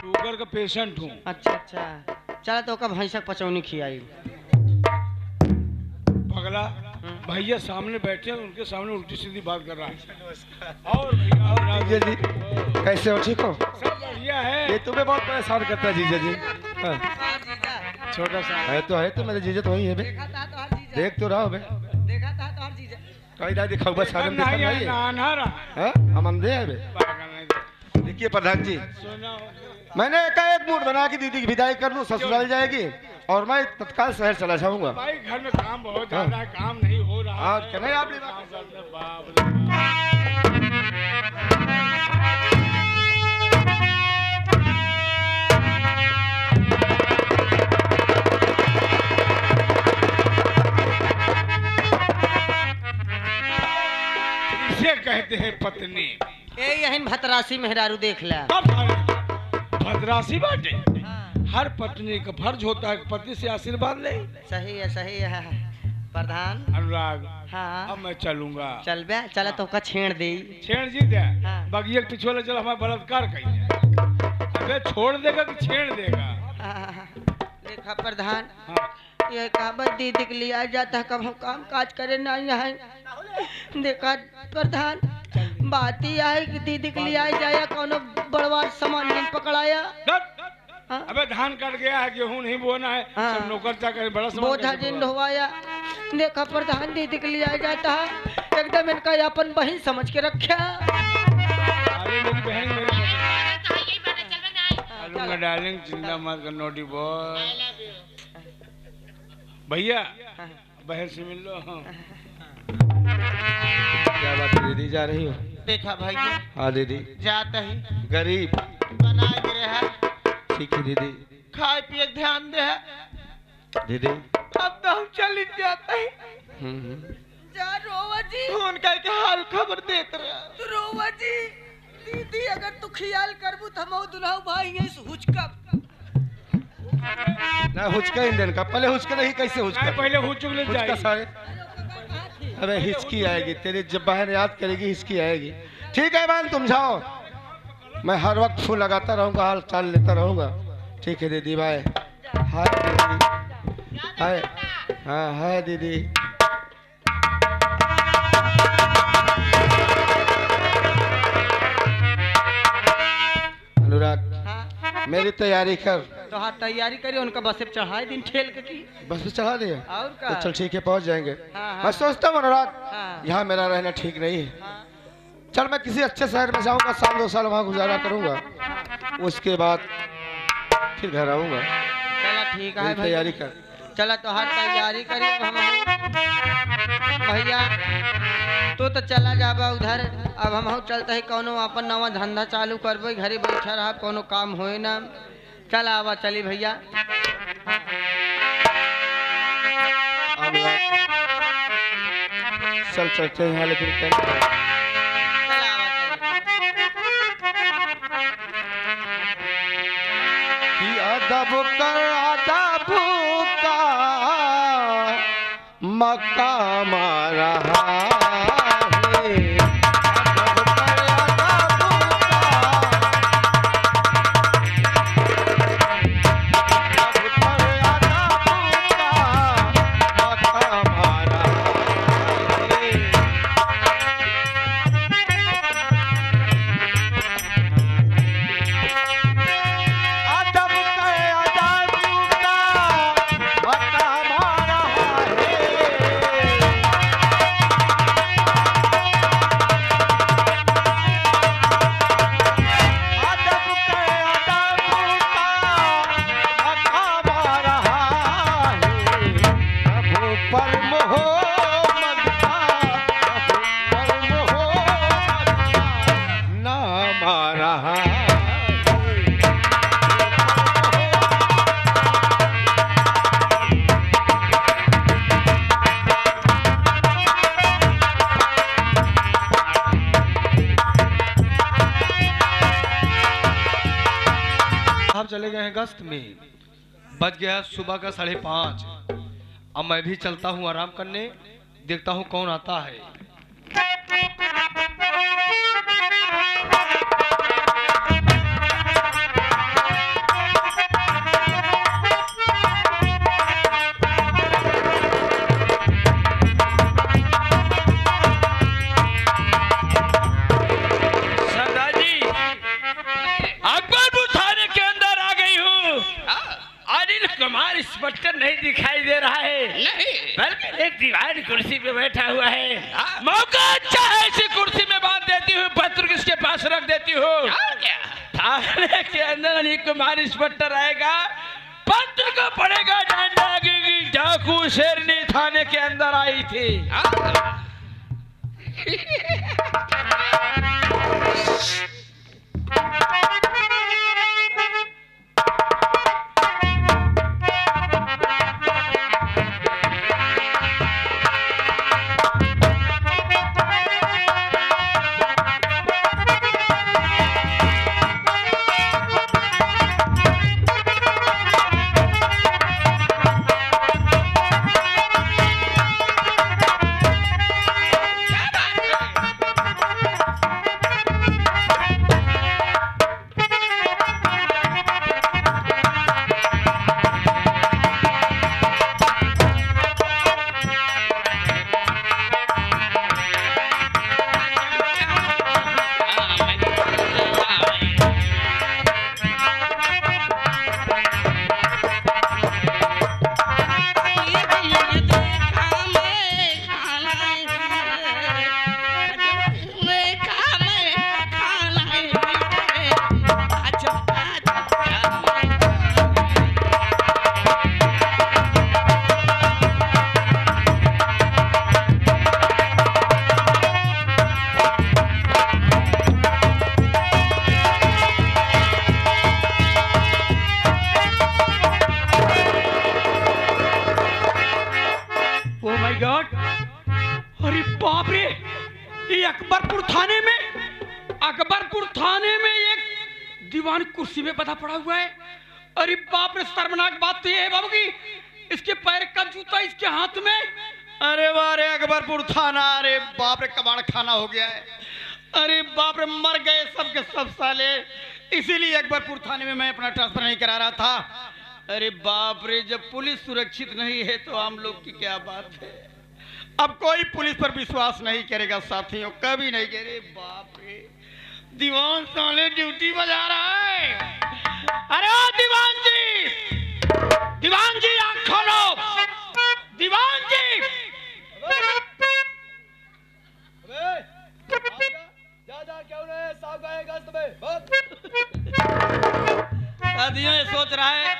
Sugar का patient हूँ। अच्छा अच्छा, चला तो का भैंसा पचौनी खियाई। पगला भैया सामने बैठे हैं, उनके सामने उल्टी सीधी बात कर रहा है। और भैया जीजा जी कैसे हो, ठीक हो? सब बढ़िया है। ये तुम्हें बहुत परेशान करता है जीजा जी। हाँ। छोटा सा है तो मेरे जीजा तो वही है बे। देख तो रहा हो बे। देखा था तो हर चीज कहीं ना दिखाओ बस सारे देखा नहीं नहीं है। ना रहा हैं? हम अंधे हैं बे। देखिए प्रधान जी, सुना मैंने एकाएक मूड बना के दीदी की विदाई कर लूं, ससुराल जाएगी और मैं तत्काल शहर चला जाऊंगा। भाई घर में काम बहुत ज्यादा है, काम नहीं हो रहा और क्या नहीं आप बाप रे इसे कहते हैं पत्नी। ए यही भतरासी मेहरारू देख ला। भद्रासी बाटे। हर पत्नी का फर्ज होता है पति से आशीर्वाद ले। सही है प्रधान। अनुराग हाँ अब मैं चलूंगा। चल बे, चला तो का छेड़ दे। छेड़ जी दे। हाँ। बगिया के पिछोले चल हमारा बलात्कार कहीं। अबे छोड़ देगा कि छेड़ देगा? देखा प्रधान, हाँ। ये कहावत दीदी के लिए आ जाता है, कब हम काम काज करे ना यहाँ। देखा प्रधान, बात ही है कि दीदी के लिए आ जाया कोनो बड़वा सामान नहीं पकड़ाया। हाँ। अबे धान कट गया है, गेहूं नहीं बोना है। हाँ। सब नौकर चाकर बड़ा सामान बोझा कैसे जिन पकड़ा? ढोवाया। देखा प्रधान, दीदी के लिए आ जाता है, एकदम इनका अपन बहन समझ के रखा। अरे मेरी बहन मेरी चला। डार्लिंग चिंता मत कर नोटी बॉय। भैया बहन से मिल लो। हाँ। क्या बात है दीदी, जा रही हो? देखा भाई, हाँ दीदी। जाता ही गरीब बना के रहा, ठीक है दीदी। खाए पिए ध्यान दे। दीदी अब तो हम चल जाते हैं। जा रोवा जी, उनका के हाल खबर देत रहा। तू रोवा जी, दीदी अगर तू ख्याल करबू त हम दुल्हाऊ भाई है हुचका। ना हुचका ईंधन का, पहले हुचका नहीं, कैसे हुचका? नहीं, पहले हो चुक ले हुचका जाए। सारे। अरे हिचकी आएगी तेरी, जब बहन याद करेगी हिचकी आएगी। ठीक है बहन तुम जाओ, मैं हर वक्त फूल लगाता रहूंगा, हाल चाल लेता रहूंगा। ठीक है दीदी, बाय। हाय दीदी, हाय। हाँ हाय दीदी। अनुराग मेरी तैयारी कर। तो हाँ तैयारी करिए, उनका बस पे चढ़ाए दिन ठेल के की। बस में चढ़ा दिया? और का? तो चल ठीक है, पहुंच जाएंगे। हाँ। मैं सोचता हूँ अनुराग, हाँ। यहाँ मेरा रहना ठीक नहीं है। हाँ। चल मैं किसी अच्छे शहर में जाऊंगा, साल 2 साल वहाँ गुजारा करूंगा, उसके बाद फिर घर आऊंगा। चला ठीक है मेरी भाई, तैयारी कर। चला तो हर तैयारी करिए। हम भैया तो चला जाबा उधर। अब हम चलते ही कोनो अपन नवा धंधा चालू करबे, घरे बैठा रहा कोनो काम होए ना। चला आवा चली भैया। चल चलते हैं, लेकिन चला आवा कि अदब कर अदब का मक्का मारा है। अदब कर अदब चले गए हैं गश्त में। बज गया सुबह का 5:30। अब मैं भी चलता हूँ आराम करने, देखता हूँ कौन आता है। कुमार इंस्पेक्टर नहीं दिखाई दे रहा है, नहीं बल्कि एक दीवान कुर्सी पे बैठा हुआ है। हाँ। मौका अच्छा है, इसी कुर्सी में बांध देती हूँ, पत्र किसके पास रख देती हूँ। और क्या थाने के अंदर अनिल कुमार इंस्पेक्टर आएगा, पत्र को पड़ेगा, डंडा लगेगी। डाकू शेरनी थाने के अंदर आई थी। गॉड, अरे बाप रे, ये अकबरपुर थाने में एक दीवान कुर्सी में बंधा पड़ा हुआ है। अरे बाप रे, शर्मनाक बात तो ये है बाबू की इसके पैर का जूता इसके हाथ में। अरे वाह रे अकबरपुर थाना, अरे बाप रे कबाड़ खाना हो गया है। अरे बाप रे, मर गए सब के सब साले, इसीलिए अकबरपुर थाने में मैं अपना ट्रांसफर नहीं करा रहा था। अरे बाप रे, जब पुलिस सुरक्षित नहीं है तो हम लोग की क्या बात है। अब कोई पुलिस पर विश्वास नहीं करेगा साथियों, कभी नहीं करे। बाप रे, दीवान साले ड्यूटी बजा रहा है। अरे ओ दीवान जी आंख खोलो, दीवान जी। साथियों, ये सोच रहा है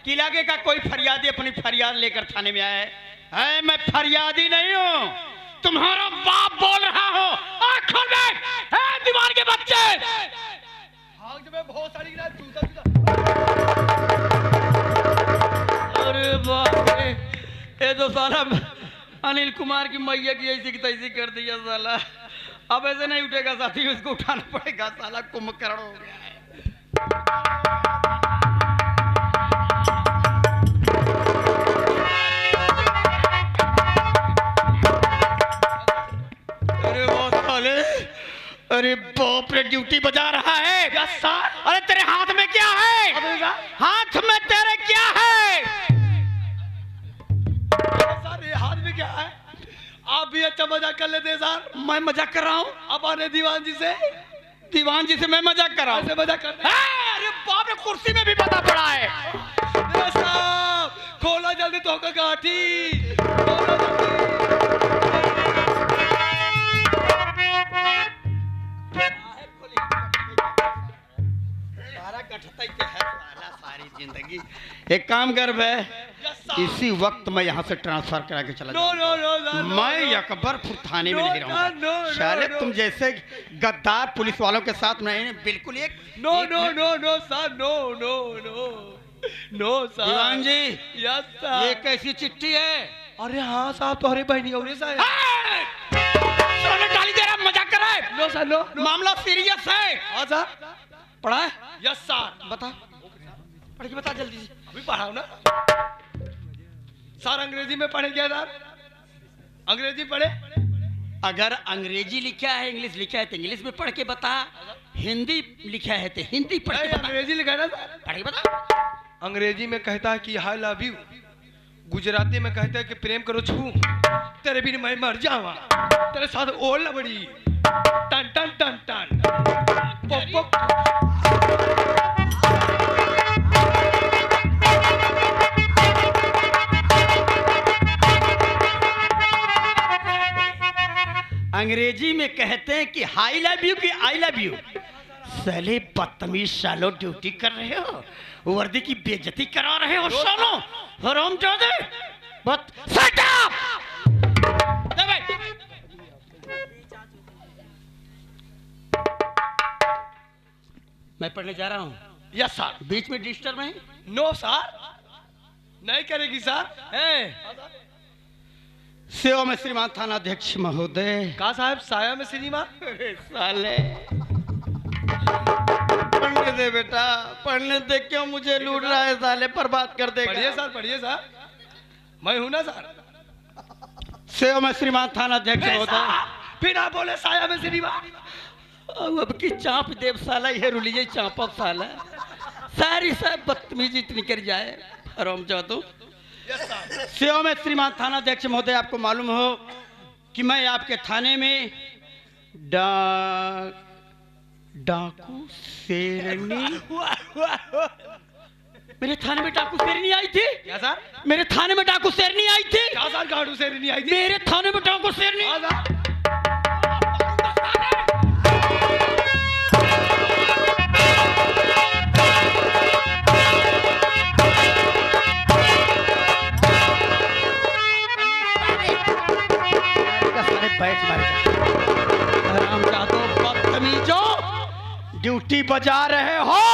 कि इलाके का कोई फरियादी अपनी फरियाद लेकर थाने में आया है। मैं फरियादी नहीं हूँ, तुम्हारा बाप बोल रहा हो। आँख खोल दे, दीवान के बच्चे। बहुत सारी अरे बाप रे, ये तो साला अनिल कुमार की मैया की ऐसी की तैसी कर दिया साला। अब ऐसे नहीं उठेगा साथी, इसको उठाना पड़ेगा, साला कुंभकर्ण हो गया है। अरे बहुत साले, अरे बाप रे, ड्यूटी बजा रहा है। अरे तेरे हाथ में क्या है? हाथ में तेरे क्या है? सर ये हाथ में क्या है? आप भी अच्छा मजाक कर लेते हैं सर। मैं मजाक कर रहा हूँ? अब आने दीवान जी से मैं मजाक कर रहा हूँ। मजाक करते हैं? अरे बाप रे, कुर्सी में भी बता पड़ा है। साहब खोला जल्दी तो का गाठी, खोला सारी जिंदगी। एक काम कर बे, इसी वक्त मैं यहाँ से ट्रांसफर करा के चला जाऊंगा। मैं अकबरपुर थाने में नहीं रहूंगा। शायद तुम जैसे गद्दार पुलिस वालों के साथ नहीं, बिल्कुल एक नो सर। दीवान जी, यस सर। ये कैसी चिट्ठी है? अरे हाँ साहब, तुम्हारी बहनी हो रही साहब। मजाक कर रहा है? नो सर, नो, मामला सीरियस है। हाँ सर, पढ़ा है? Yes sir. बता, पढ़ के बता जल्दी से। अभी पढ़ाओ ना सर। अंग्रेजी में पढ़े क्या सर? अंग्रेजी पढ़े? अगर अंग्रेजी लिखा है, इंग्लिश लिखा है तो इंग्लिश में पढ़ के बता। हिंदी लिखा है तो हिंदी पढ़ के बता। अंग्रेजी लिखा है ना सर, पढ़ के बता। अंग्रेजी में कहता है कि आई लव यू, गुजराती में कहता है कि प्रेम करो छू, तेरे बिन मैं मर जावा, तेरे साथ ओल बड़ी टन टन टन टन पप पप। अंग्रेजी में कहते हैं कि हाई लव यू कि आई लव यू। साले बदतमीज सालो, ड्यूटी कर रहे हो, वर्दी की बेइज्जती करा रहे हो सालो, हरामजादे। But shut up. मैं पढ़ने जा रहा हूँ। Yes sir. बीच में डिस्टर्ब है? नो सर, नहीं करेगी सर। सेवा में श्रीमान थानाध्यक्ष महोदय। कहा साहब, साया में सिनेमा। अरे साले, पढ़ने दे बेटा, पढ़ने दे। क्यों मुझे लूट रहा है साले, बर्बाद कर देगा। पढ़िए सर, पढ़िए सर, मैं हूं ना सर। सेवा में श्रीमान थानाध्यक्ष महोदय। फिर आप बोले साया में सिनेमा। अब की चाप देव साला, ये रुलिए चापक साला, सारी सब बदतमीजी इतनी कर जाए, हराम जादू। सेवा में श्रीमान थानाध्यक्ष महोदय, आपको मालूम हो कि मैं आपके थाने में डाकू शेरनी, मेरे थाने में डाकू शेरनी आई थी। क्या सर? मेरे थाने में डाकू शेरनी आई थी। क्या सर, गाड़ू शेरनी आई थी? मेरे थाने में डाकू शेरनी। हाँ सर। बैठ हरामजादो, बदतमीजो, ड्यूटी बजा रहे हो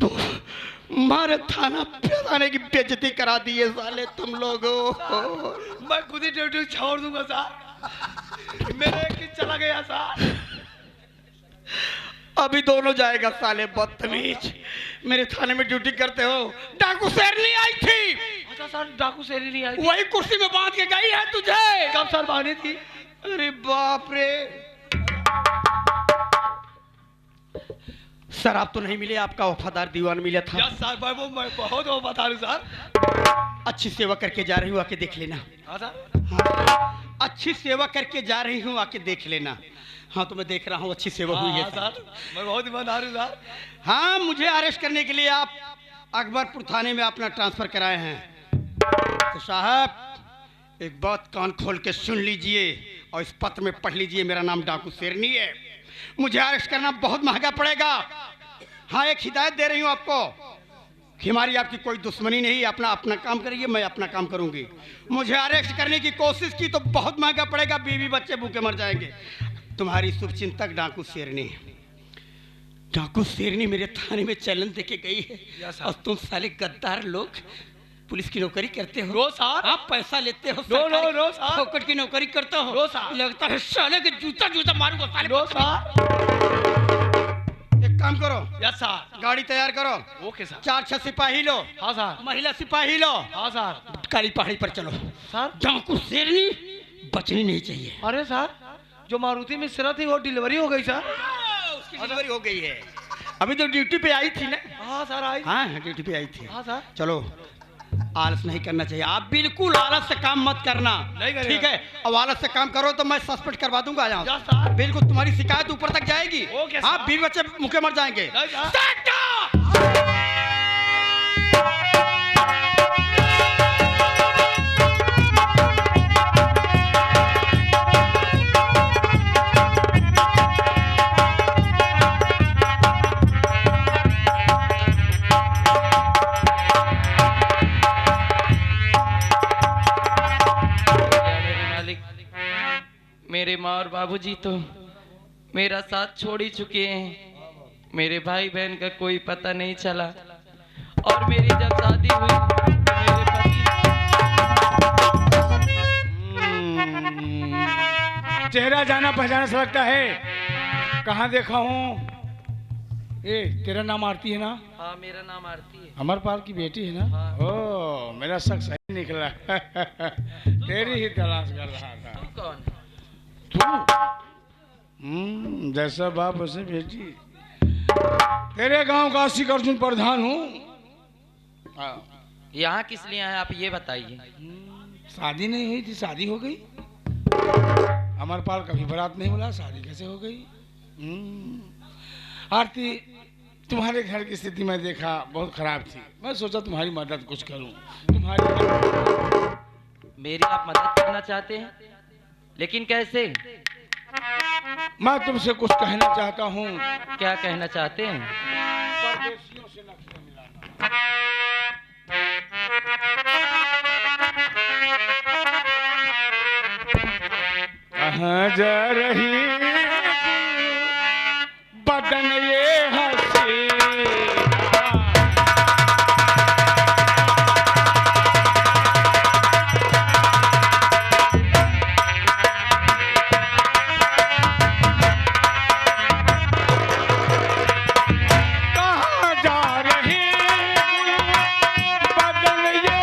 तो हमारे थाना प्रधान की बेइज्जती करा दी है साले तुम लोगों। मैं खुद ही ड्यूटी छोड़ दूंगा सर, मेरे की चला गया सर। अभी दोनों जाएगा साले बदतमीज, मेरे थाने में ड्यूटी करते हो। डाकू शेरनी आई थी। अच्छा सर, डाकू शेरनी नहीं आई थी? वही कुर्सी में बांध के गई है तुझे। कब सर बांधी थी? अरे बाप रे, सर आप तो नहीं मिले, आपका वफादार दीवान मिला था। यस सर, मैं बहुत बता रही सर। अच्छी सेवा करके जा रही हूँ, आके देख लेना। हाँ सर। हाँ, अच्छी सेवा करके जा रही हूँ, आके देख लेना। हाँ तो मैं देख रहा हूँ, अच्छी सेवा हुई है सर। मैं बहुत ईमानदार हूँ सर। हाँ, मुझे अरेस्ट करने के लिए आप अकबरपुर थाने में अपना ट्रांसफर कराए हैं। तो साहब एक बात कान खोल के सुन लीजिए और इस पत्र में पढ़ लीजिए, मेरा नाम डाकू शेरनी है। मुझे अरेस्ट करना बहुत महंगा पड़ेगा। हाँ, एक हिदायत दे रही हूँ आपको कि हमारी आपकी कोई दुश्मनी नहीं, अपना अपना काम करिए, मैं अपना काम करूंगी। मुझे अरेस्ट करने की कोशिश की तो बहुत महंगा पड़ेगा, बीवी बच्चे भूखे मर जाएंगे। तुम्हारी शुभचिंतक डाकू शेरनी। डाकू शेरनी मेरे थाने में चैलेंज देके गई है और तुम साले गद्दार लोग पुलिस की नौकरी करते हो। No sir. आप पैसा लेते हो, नो सर। फोकट की नौकरी करते हो। No sir. लगता है साले के जूता मारूंगा साले। No sir. एक काम करो, यस सर। गाड़ी तैयार करो। Okay sir. 4-6 सिपाही लो। हाँ सर। महिला सिपाही लो। हाँ सर। काली पहाड़ी पर चलो। सर डाकू शेरनी बचनी नहीं चाहिए। अरे सर, जो मारुति में सिरा थी वो डिलीवरी हो गई सर। उसकी डिलीवरी हो गई है, अभी तो ड्यूटी पे आई थी ना। हाँ सर आई। हाँ ड्यूटी पे आई थी। हाँ सर। चलो, आलस नहीं करना चाहिए, आप बिल्कुल आलस से काम मत करना। नहीं करेगा। ठीक है, अब आलस से काम करो तो मैं सस्पेंड करवा दूंगा यहाँ। Yes sir. बिल्कुल, तुम्हारी शिकायत ऊपर तक जाएगी। Okay sir. आप बीवी बच्चे मुखे मर जाएंगे। नहीं सर। Stand up! मेरे माँ और बाबूजी तो मेरा साथ छोड़ ही चुके हैं। मेरे भाई बहन का कोई पता नहीं चला और मेरी जब शादी हुई तो मेरे पति चेहरा जाना पहचाना सा लगता है, कहाँ देखा हूँ। ए, तेरा नाम आरती है ना? हाँ, मेरा नाम आरती है। अमरपाल की बेटी है ना? हाँ। ओ, मेरा शक सही निकला। तेरी ही तलाश कर रहा था। तू कौन है? जैसा बाप वैसे बेटी। तेरे गांव का काशी अर्जुन प्रधान हूँ। यहाँ किस लिए आए आप ये बताइए। शादी नहीं हुई थी, शादी हो गई। अमरपाल कभी बारात नहीं बोला, शादी कैसे हो गई? आरती, तुम्हारे घर की स्थिति मैं देखा बहुत खराब थी, मैं सोचा तुम्हारी मदद कुछ करूं। तुम्हारी मेरी आप मदद करना चाहते हैं? लेकिन कैसे? मैं तुमसे कुछ कहना चाहता हूँ। क्या कहना चाहते हैं? परदेशियों से नक्शे मिलाना। कहाँ जा रही बदन ये हसीना, कहाँ जा रही बदन ये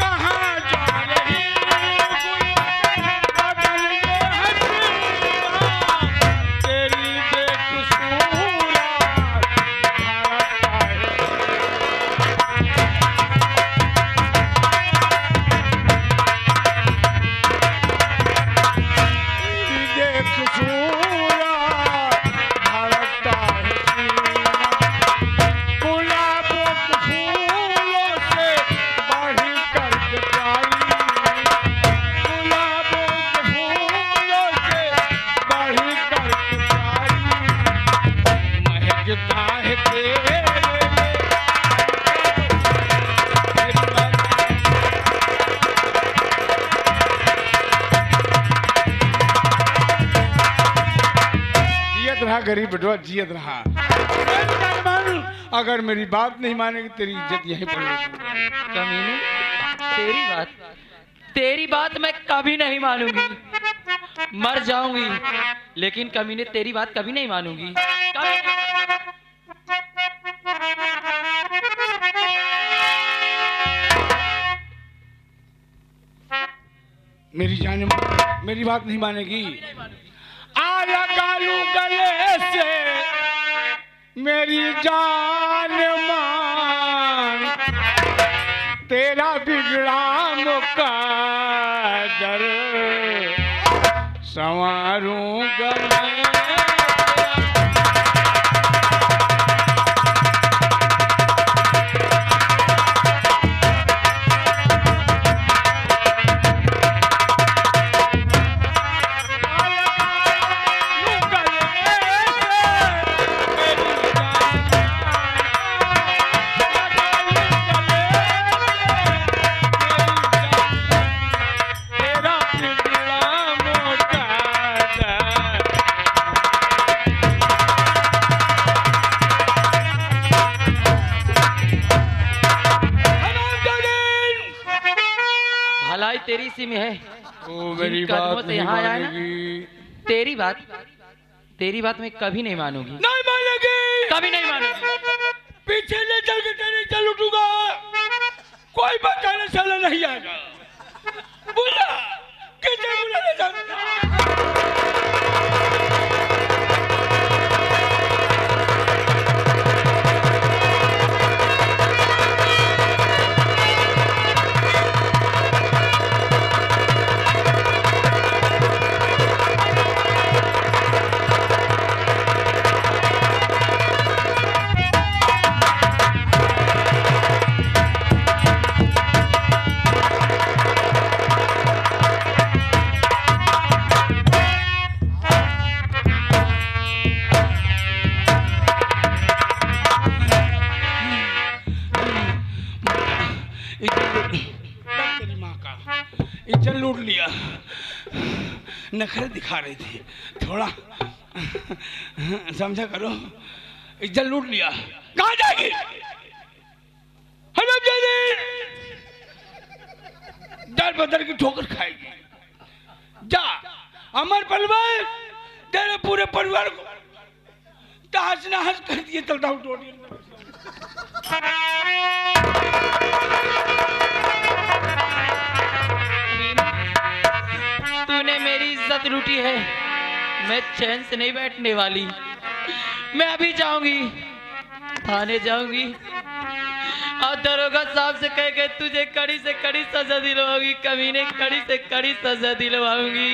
कहाँ जा रही बदन ये हसीना, तेरी बेकसूरा धड़कता है। बेकसूरा धड़कता है सीना, गुलाबों के फूलों से बढ़ कर के प्यारी, गुलाबों के फूलों से बढ़ कर के प्यारी, महकता है तेरे जियत रहा गरीब बेटवा, जियत रहा। अगर मेरी बात नहीं मानेगी तेरी इज्जत यहीं पर होगी। कमीने, तेरी बात मैं कभी नहीं मानूंगी। मर जाऊंगी लेकिन कमीने तेरी बात कभी नहीं मानूंगी। मेरी जान मेरी बात नहीं मानेगी। आया गालू गले से मेरी जान मान, तेरा बिगड़ा मुकद्दर संवारूंगा मैं। भलाई तेरी सी में है। ओ मेरी जिन कदमों बात से नहीं यहाँ आया ना, मानेगी। तेरी बात मैं कभी नहीं मानूंगी। नहीं मानेगी, कभी नहीं मानूंगी। पीछे ले चल के तेरे चल उठूंगा, कोई बचाने चला नहीं आएगा। बुला किसे बुलाने जाना? तेरी माँ का इज्जत लूट लिया, नखरे दिखा रही थी, थोड़ा समझा करो। इज्जत लूट लिया, कहाँ जाएगी? हरम जादी दर बदर की ठोकर खाएगी। जा अमर पलवान, तेरे पूरे परिवार को तहस नहस कर दिए। चलता हूँ टोटी। तूने मेरी इज्जत लूटी है, मैं चैन से नहीं बैठने वाली। मैं अभी जाऊंगी, थाने जाऊंगी और दरोगा साहब से कह के तुझे कड़ी से कड़ी सजा दिलवाऊंगी। कमीने, कड़ी से कड़ी सजा दिलवाऊंगी।